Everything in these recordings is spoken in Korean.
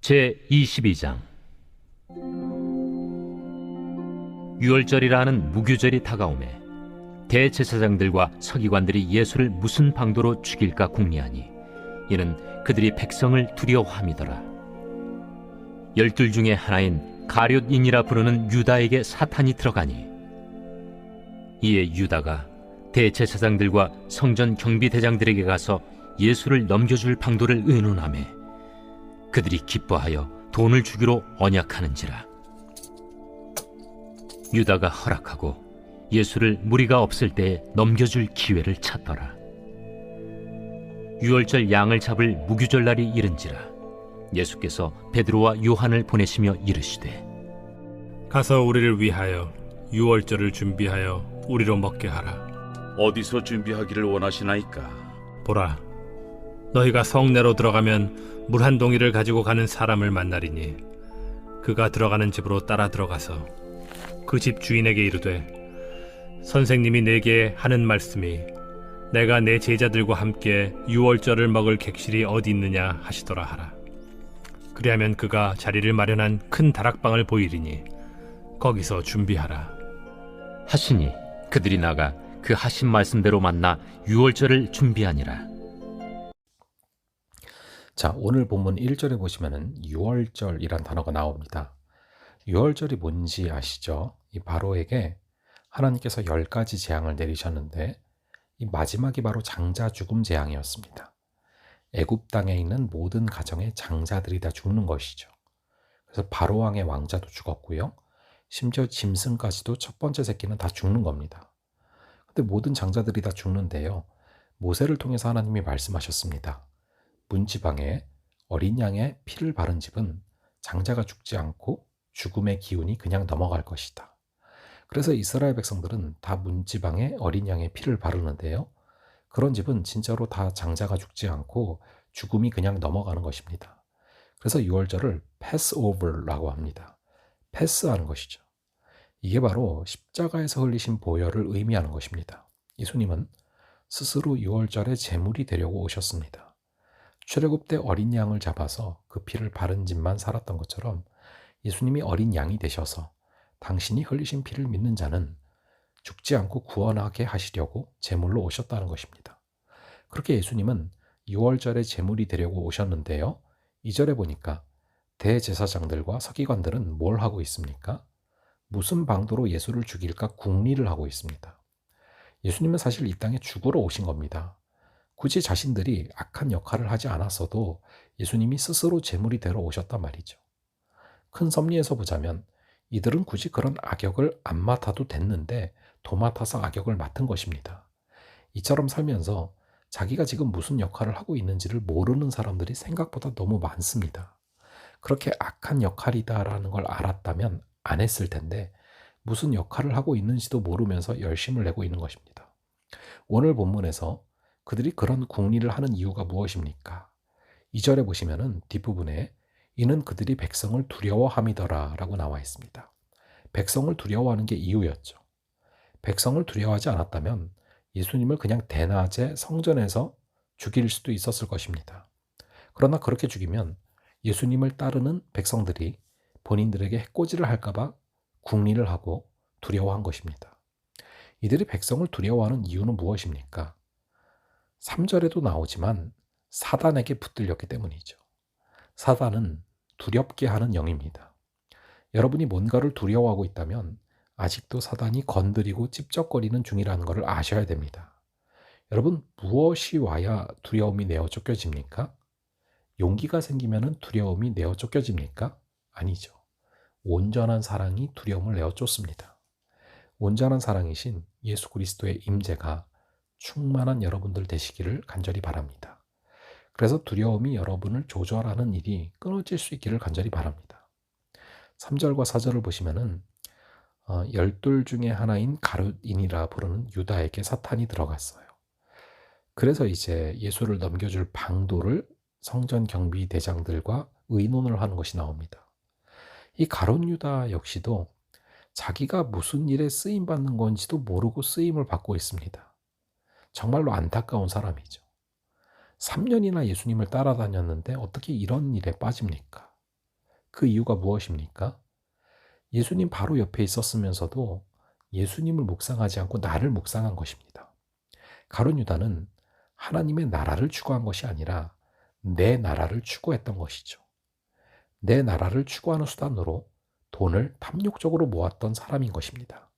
제22장. 유월절이라 하는 무교절이 다가오매 대제사장들과 서기관들이 예수를 무슨 방도로 죽일까 궁리하니 이는 그들이 백성을 두려워함이더라. 12 중에 하나인 가룟인이라 부르는 유다에게 사탄이 들어가니 이에 유다가 대제사장들과 성전 경비대장들에게 가서 예수를 넘겨줄 방도를 의논하매 그들이 기뻐하여 돈을 주기로 언약하는지라. 유다가 허락하고 예수를 무리가 없을 때에 넘겨줄 기회를 찾더라. 유월절 양을 잡을 무교절 날이 이른지라 예수께서 베드로와 요한을 보내시며 이르시되 가서 우리를 위하여 유월절을 준비하여 우리로 먹게 하라. 어디서 준비하기를 원하시나이까? 보라, 너희가 성내로 들어가면 물 한 동이를 가지고 가는 사람을 만나리니 그가 들어가는 집으로 따라 들어가서 그 집 주인에게 이르되 선생님이 내게 하는 말씀이 내가 내 제자들과 함께 유월절을 먹을 객실이 어디 있느냐 하시더라 하라. 그리하면 그가 자리를 마련한 큰 다락방을 보이리니 거기서 준비하라 하시니 그들이 나가 그 하신 말씀대로 만나 유월절을 준비하니라. 자, 오늘 본문 1절에 보시면은 유월절이란 단어가 나옵니다. 유월절이 뭔지 아시죠? 이 바로에게 하나님께서 10가지 재앙을 내리셨는데 이 마지막이 바로 장자 죽음 재앙이었습니다. 애굽 땅에 있는 모든 가정의 장자들이 다 죽는 것이죠. 그래서 바로 왕의 왕자도 죽었고요. 심지어 짐승까지도 첫 번째 새끼는 다 죽는 겁니다. 근데 모든 장자들이 다 죽는데요. 모세를 통해서 하나님이 말씀하셨습니다. 문지방에 어린 양의 피를 바른 집은 장자가 죽지 않고 죽음의 기운이 그냥 넘어갈 것이다. 그래서 이스라엘 백성들은 다 문지방에 어린 양의 피를 바르는데요. 그런 집은 진짜로 다 장자가 죽지 않고 죽음이 그냥 넘어가는 것입니다. 그래서 유월절을 패스오버라고 합니다. 패스하는 것이죠. 이게 바로 십자가에서 흘리신 보혈을 의미하는 것입니다. 예수님은 스스로 유월절의 제물이 되려고 오셨습니다. 출애굽 때 어린 양을 잡아서 그 피를 바른 집만 살았던 것처럼 예수님이 어린 양이 되셔서 당신이 흘리신 피를 믿는 자는 죽지 않고 구원하게 하시려고 제물로 오셨다는 것입니다. 그렇게 예수님은 유월절의 제물이 되려고 오셨는데요. 2절에 보니까 대제사장들과 서기관들은 뭘 하고 있습니까? 무슨 방도로 예수를 죽일까 궁리를 하고 있습니다. 예수님은 사실 이 땅에 죽으러 오신 겁니다. 굳이 자신들이 악한 역할을 하지 않았어도 예수님이 스스로 제물이 되러 오셨단 말이죠. 큰 섭리에서 보자면 이들은 굳이 그런 악역을 안 맡아도 됐는데 도맡아서 악역을 맡은 것입니다. 이처럼 살면서 자기가 지금 무슨 역할을 하고 있는지를 모르는 사람들이 생각보다 너무 많습니다. 그렇게 악한 역할이다라는 걸 알았다면 안 했을 텐데 무슨 역할을 하고 있는지도 모르면서 열심을 내고 있는 것입니다. 오늘 본문에서 그들이 그런 궁리를 하는 이유가 무엇입니까? 2절에 보시면은 뒷부분에 이는 그들이 백성을 두려워함이더라 라고 나와 있습니다. 백성을 두려워하는 게 이유였죠. 백성을 두려워하지 않았다면 예수님을 그냥 대낮에 성전에서 죽일 수도 있었을 것입니다. 그러나 그렇게 죽이면 예수님을 따르는 백성들이 본인들에게 해코지를 할까봐 궁리를 하고 두려워한 것입니다. 이들이 백성을 두려워하는 이유는 무엇입니까? 3절에도 나오지만 사단에게 붙들렸기 때문이죠. 사단은 두렵게 하는 영입니다. 여러분이 뭔가를 두려워하고 있다면 아직도 사단이 건드리고 찝쩍거리는 중이라는 것을 아셔야 됩니다. 여러분, 무엇이 와야 두려움이 내어 쫓겨집니까? 용기가 생기면 두려움이 내어 쫓겨집니까? 아니죠. 온전한 사랑이 두려움을 내어 쫓습니다. 온전한 사랑이신 예수 그리스도의 임재가 충만한 여러분들 되시기를 간절히 바랍니다. 그래서 두려움이 여러분을 조절하는 일이 끊어질 수 있기를 간절히 바랍니다. 3절과 4절을 보시면은 12 중에 하나인 가룟인이라 부르는 유다에게 사탄이 들어갔어요. 그래서 이제 예수를 넘겨줄 방도를 성전 경비 대장들과 의논을 하는 것이 나옵니다. 이 가룟 유다 역시도 자기가 무슨 일에 쓰임받는 건지도 모르고 쓰임을 받고 있습니다. 정말로 안타까운 사람이죠. 3년이나 예수님을 따라다녔는데 어떻게 이런 일에 빠집니까? 그 이유가 무엇입니까? 예수님 바로 옆에 있었으면서도 예수님을 묵상하지 않고 나를 묵상한 것입니다. 가룟 유다는 하나님의 나라를 추구한 것이 아니라 내 나라를 추구했던 것이죠. 내 나라를 추구하는 수단으로 돈을 탐욕적으로 모았던 사람인 것입니다.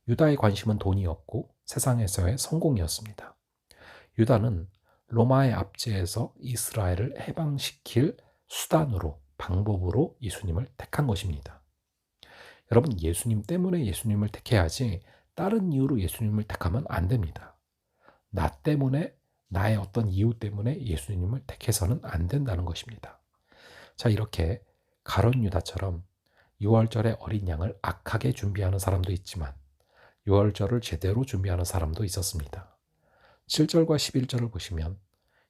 유다의 관심은 돈이었고 세상에서의 성공이었습니다. 유다는 로마의 압제에서 이스라엘을 해방시킬 수단으로, 방법으로 예수님을 택한 것입니다. 여러분, 예수님 때문에 예수님을 택해야지 다른 이유로 예수님을 택하면 안 됩니다. 나 때문에, 나의 어떤 이유 때문에 예수님을 택해서는 안 된다는 것입니다. 자, 이렇게 가룟 유다처럼 유월절의 어린 양을 악하게 준비하는 사람도 있지만 유월절을 제대로 준비하는 사람도 있었습니다. 7절과 11절을 보시면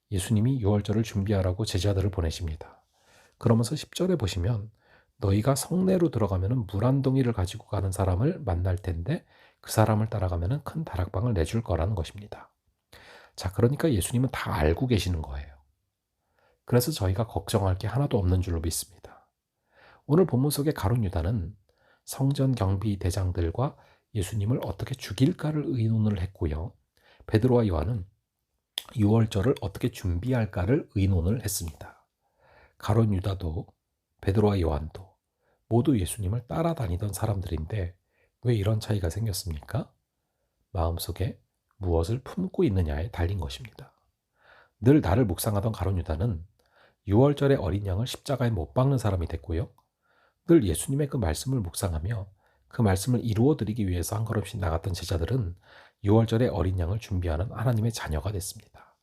예수님이 유월절을 준비하라고 제자들을 보내십니다. 그러면서 10절에 보시면 너희가 성내로 들어가면 물 한 동이를 가지고 가는 사람을 만날 텐데 그 사람을 따라가면 큰 다락방을 내줄 거라는 것입니다. 자, 그러니까 예수님은 다 알고 계시는 거예요. 그래서 저희가 걱정할 게 하나도 없는 줄로 믿습니다. 오늘 본문 속의 가룟 유다는 성전 경비 대장들과 예수님을 어떻게 죽일까를 의논을 했고요. 베드로와 요한은 유월절을 어떻게 준비할까를 의논을 했습니다. 가룟 유다도 베드로와 요한도 모두 예수님을 따라다니던 사람들인데 왜 이런 차이가 생겼습니까? 마음속에 무엇을 품고 있느냐에 달린 것입니다. 늘 나를 묵상하던 가룟 유다는 유월절의 어린 양을 십자가에 못 박는 사람이 됐고요. 늘 예수님의 그 말씀을 묵상하며 그 말씀을 이루어드리기 위해서 한 걸음씩 나갔던 제자들은 유월절의 어린 양을 준비하는 하나님의 자녀가 됐습니다.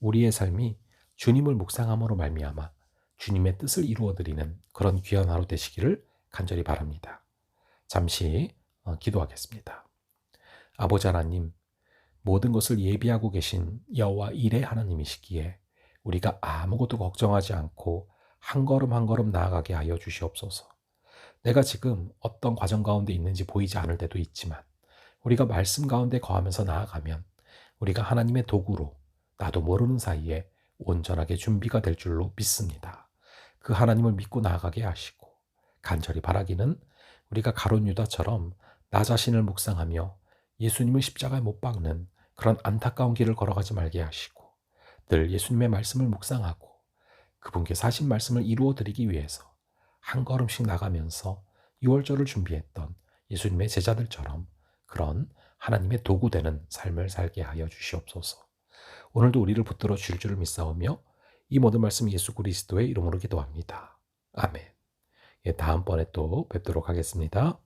우리의 삶이 주님을 묵상함으로 말미암아 주님의 뜻을 이루어드리는 그런 귀한 하루 되시기를 간절히 바랍니다. 잠시 기도하겠습니다. 아버지 하나님, 모든 것을 예비하고 계신 여호와 일의 하나님이시기에 우리가 아무것도 걱정하지 않고 한 걸음 한 걸음 나아가게 하여 주시옵소서. 내가 지금 어떤 과정 가운데 있는지 보이지 않을 때도 있지만 우리가 말씀 가운데 거하면서 나아가면 우리가 하나님의 도구로 나도 모르는 사이에 온전하게 준비가 될 줄로 믿습니다. 그 하나님을 믿고 나아가게 하시고 간절히 바라기는 우리가 가룟 유다처럼 나 자신을 묵상하며 예수님을 십자가에 못 박는 그런 안타까운 길을 걸어가지 말게 하시고 늘 예수님의 말씀을 묵상하고 그분께 사신 말씀을 이루어드리기 위해서 한 걸음씩 나가면서 유월절을 준비했던 예수님의 제자들처럼 그런 하나님의 도구 되는 삶을 살게 하여 주시옵소서. 오늘도 우리를 붙들어 주실 줄을 믿사오며 이 모든 말씀 예수 그리스도의 이름으로 기도합니다. 아멘. 다음번에 또 뵙도록 하겠습니다.